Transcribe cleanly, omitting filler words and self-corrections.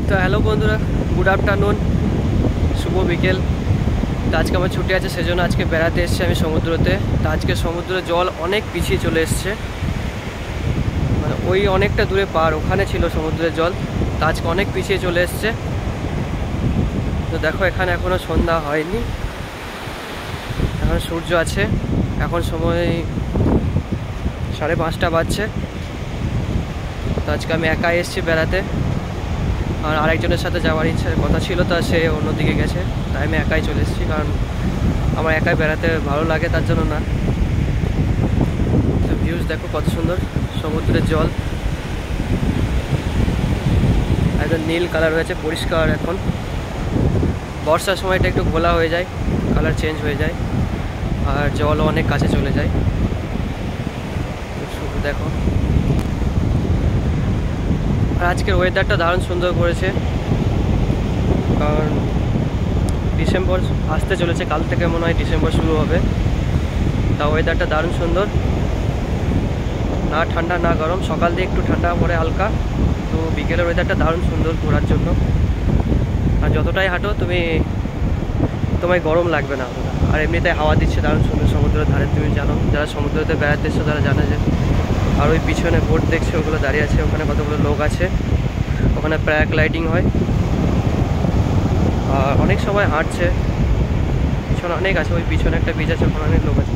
তো হ্যালো বন্ধুরা, good afternoon, শুভ বিকেল। তো আজকে আমার ছুটি আছে, সেজন্য আজকে বেড়াতে এসেছি আমি সমুদ্রতে। তো আজকে সমুদ্রের জল অনেক পিছিয়ে চলে এসছে, মানে ওই অনেকটা দূরে পার ওখানে ছিল সমুদ্রের জল। তো আজকে অনেক পিছিয়ে চলে এসছে। তো দেখো এখানে এখনও সন্ধ্যা হয়নি, এখন সূর্য আছে। এখন সময় 5:30 বাজছে। তো আজকে আমি একাই এসেছি বেড়াতে, আর আরেকজনের সাথে যাওয়ার ইচ্ছার কথা ছিল, তা সে অন্যদিকে গেছে, তাই আমি একাই চলে এসেছি। কারণ আমার একাই বেড়াতে ভালো লাগে, তার জন্য না। তো ভিউজ দেখো কত সুন্দর, সমুদ্রের জল একদম নীল কালার হয়েছে, পরিষ্কার। এখন বর্ষার সময়টা একটু ঘোলা হয়ে যায়, কালার চেঞ্জ হয়ে যায়, আর জলও অনেক কাছে চলে যায়। শুধু দেখো, আর আজকের ওয়েদারটা দারুণ সুন্দর করেছে, কারণ ডিসেম্বর আসতে চলেছে, কাল থেকে মনে হয় ডিসেম্বর শুরু হবে। তা ওয়েদারটা দারুণ সুন্দর, না ঠান্ডা না গরম, সকাল দিয়ে একটু ঠান্ডা পড়ে হালকা। তো বিকেলের ওয়েদারটা দারুণ সুন্দর ঘোরার জন্য। আর যতটাই হাঁটো তোমায় গরম লাগবে না অতটা। আর এমনিতে হাওয়া দিচ্ছে দারুণ সুন্দর সমুদ্রের ধারে। তুমি জানো, যারা সমুদ্রতে বেড়াতে এসছো তারা জানে যে। আর ওই পিছনে বোট দেখছে, ওগুলো দাঁড়িয়ে আছে, ওখানে কতগুলো লোক আছে, ওখানে প্যারাগ্লাইডিং হয়। আর অনেক সময় হাঁটছে, পিছনে অনেক আছে, ওই পিছনে একটা বিচ আছে, ওখানে অনেক লোক আছে।